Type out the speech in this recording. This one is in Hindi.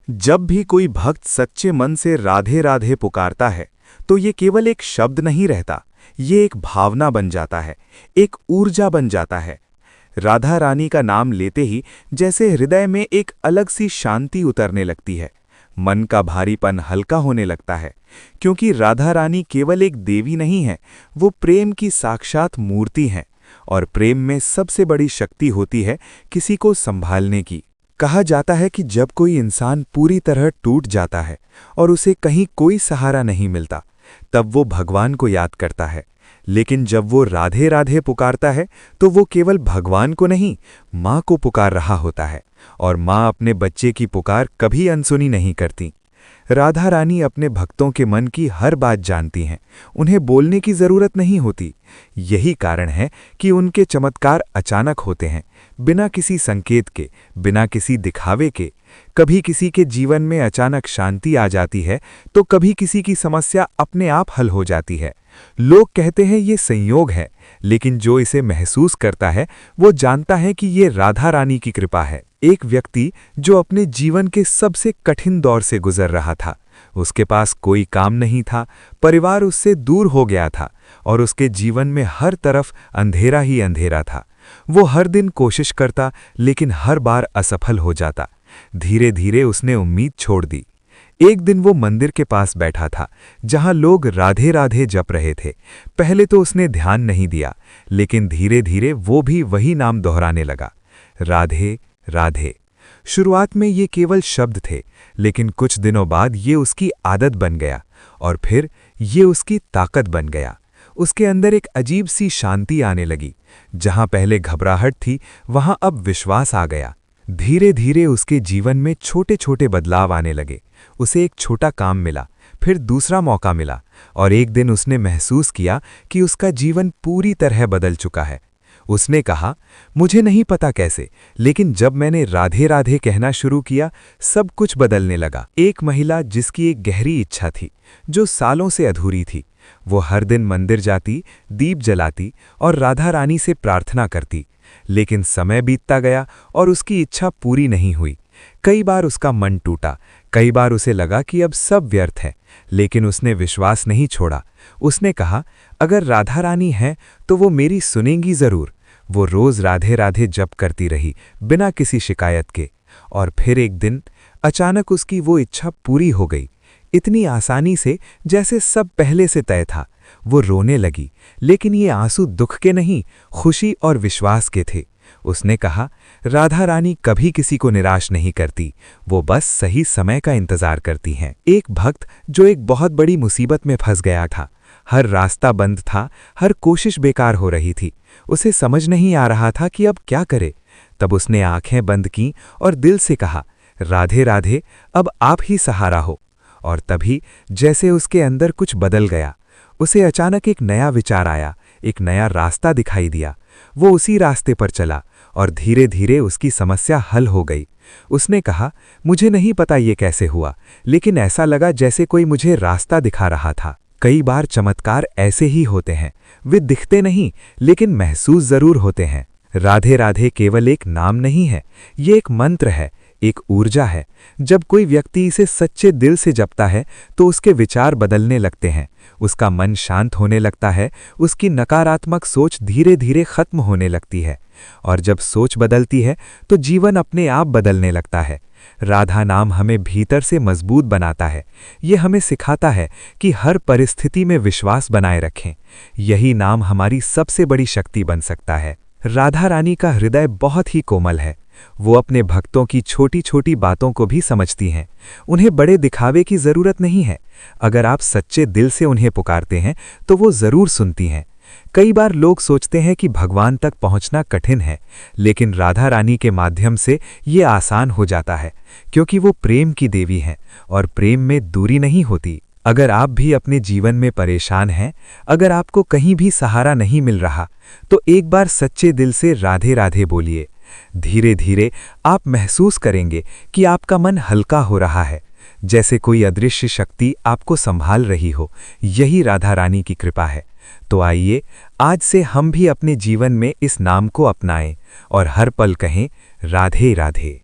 जब भी कोई भक्त सच्चे मन से राधे राधे पुकारता है तो ये केवल एक शब्द नहीं रहता, ये एक भावना बन जाता है, एक ऊर्जा बन जाता है। राधा रानी का नाम लेते ही जैसे हृदय में एक अलग सी शांति उतरने लगती है, मन का भारीपन हल्का होने लगता है, क्योंकि राधा रानी केवल एक देवी नहीं है, वो प्रेम की साक्षात मूर्ति हैं। और प्रेम में सबसे बड़ी शक्ति होती है किसी को संभालने की। कहा जाता है कि जब कोई इंसान पूरी तरह टूट जाता है और उसे कहीं कोई सहारा नहीं मिलता, तब वो भगवान को याद करता है। लेकिन जब वो राधे राधे पुकारता है तो वो केवल भगवान को नहीं, माँ को पुकार रहा होता है। और माँ अपने बच्चे की पुकार कभी अनसुनी नहीं करती। राधा रानी अपने भक्तों के मन की हर बात जानती हैं, उन्हें बोलने की जरूरत नहीं होती। यही कारण है कि उनके चमत्कार अचानक होते हैं, बिना किसी संकेत के, बिना किसी दिखावे के। कभी किसी के जीवन में अचानक शांति आ जाती है तो कभी किसी की समस्या अपने आप हल हो जाती है। लोग कहते हैं ये संयोग है, लेकिन जो इसे महसूस करता है वो जानता है कि ये राधा रानी की कृपा है। एक व्यक्ति जो अपने जीवन के सबसे कठिन दौर से गुजर रहा था, उसके पास कोई काम नहीं था, परिवार उससे दूर हो गया था और उसके जीवन में हर तरफ अंधेरा ही अंधेरा था। वो हर दिन कोशिश करता लेकिन हर बार असफल हो जाता। धीरे धीरे उसने उम्मीद छोड़ दी। एक दिन वो मंदिर के पास बैठा था जहां लोग राधे राधे जप रहे थे। पहले तो उसने ध्यान नहीं दिया, लेकिन धीरे धीरे वो भी वही नाम दोहराने लगा, राधे राधे। शुरुआत में ये केवल शब्द थे, लेकिन कुछ दिनों बाद ये उसकी आदत बन गया और फिर ये उसकी ताकत बन गया। उसके अंदर एक अजीब सी शांति आने लगी। जहां पहले घबराहट थी वहां अब विश्वास आ गया। धीरे धीरे उसके जीवन में छोटे छोटे बदलाव आने लगे। उसे एक छोटा काम मिला, फिर दूसरा मौका मिला और एक दिन उसने महसूस किया कि उसका जीवन पूरी तरह बदल चुका है। उसने कहा, मुझे नहीं पता कैसे, लेकिन जब मैंने राधे राधे कहना शुरू किया, सब कुछ बदलने लगा। एक महिला जिसकी एक गहरी इच्छा थी, जो सालों से अधूरी थी, वो हर दिन मंदिर जाती, दीप जलाती और राधा रानी से प्रार्थना करती। लेकिन समय बीतता गया और उसकी इच्छा पूरी नहीं हुई। कई बार उसका मन टूटा, कई बार उसे लगा कि अब सब व्यर्थ है, लेकिन उसने विश्वास नहीं छोड़ा। उसने कहा, अगर राधा रानी है तो वो मेरी सुनेंगी जरूर। वो रोज राधे राधे जप करती रही, बिना किसी शिकायत के। और फिर एक दिन अचानक उसकी वो इच्छा पूरी हो गई, इतनी आसानी से जैसे सब पहले से तय था। वो रोने लगी, लेकिन ये आंसू दुख के नहीं, खुशी और विश्वास के थे। उसने कहा, राधा रानी कभी किसी को निराश नहीं करती, वो बस सही समय का इंतजार करती हैं। एक भक्त जो एक बहुत बड़ी मुसीबत में फंस गया था, हर रास्ता बंद था, हर कोशिश बेकार हो रही थी। उसे समझ नहीं आ रहा था कि अब क्या करे। तब उसने आंखें बंद की और दिल से कहा, राधे राधे, अब आप ही सहारा हो। और तभी जैसे उसके अंदर कुछ बदल गया। उसे अचानक एक नया विचार आया, एक नया रास्ता दिखाई दिया। वो उसी रास्ते पर चला और धीरे धीरे उसकी समस्या हल हो गई। उसने कहा, मुझे नहीं पता ये कैसे हुआ, लेकिन ऐसा लगा जैसे कोई मुझे रास्ता दिखा रहा था। कई बार चमत्कार ऐसे ही होते हैं, वे दिखते नहीं लेकिन महसूस जरूर होते हैं। राधे राधे केवल एक नाम नहीं है, ये एक मंत्र है, एक ऊर्जा है। जब कोई व्यक्ति इसे सच्चे दिल से जपता है तो उसके विचार बदलने लगते हैं, उसका मन शांत होने लगता है, उसकी नकारात्मक सोच धीरे धीरे खत्म होने लगती है। और जब सोच बदलती है तो जीवन अपने आप बदलने लगता है। राधा नाम हमें भीतर से मजबूत बनाता है। ये हमें सिखाता है कि हर परिस्थिति में विश्वास बनाए रखें। यही नाम हमारी सबसे बड़ी शक्ति बन सकता है। राधा रानी का हृदय बहुत ही कोमल है। वो अपने भक्तों की छोटी छोटी बातों को भी समझती हैं। उन्हें बड़े दिखावे की जरूरत नहीं है। अगर आप सच्चे दिल से उन्हें पुकारते हैं तो वो जरूर सुनती हैं। कई बार लोग सोचते हैं कि भगवान तक पहुंचना कठिन है, लेकिन राधा रानी के माध्यम से ये आसान हो जाता है, क्योंकि वो प्रेम की देवी हैं और प्रेम में दूरी नहीं होती। अगर आप भी अपने जीवन में परेशान हैं, अगर आपको कहीं भी सहारा नहीं मिल रहा, तो एक बार सच्चे दिल से राधे राधे बोलिए। धीरे धीरे आप महसूस करेंगे कि आपका मन हल्का हो रहा है, जैसे कोई अदृश्य शक्ति आपको संभाल रही हो। यही राधा रानी की कृपा है। तो आइए आज से हम भी अपने जीवन में इस नाम को अपनाएं और हर पल कहें, राधे राधे।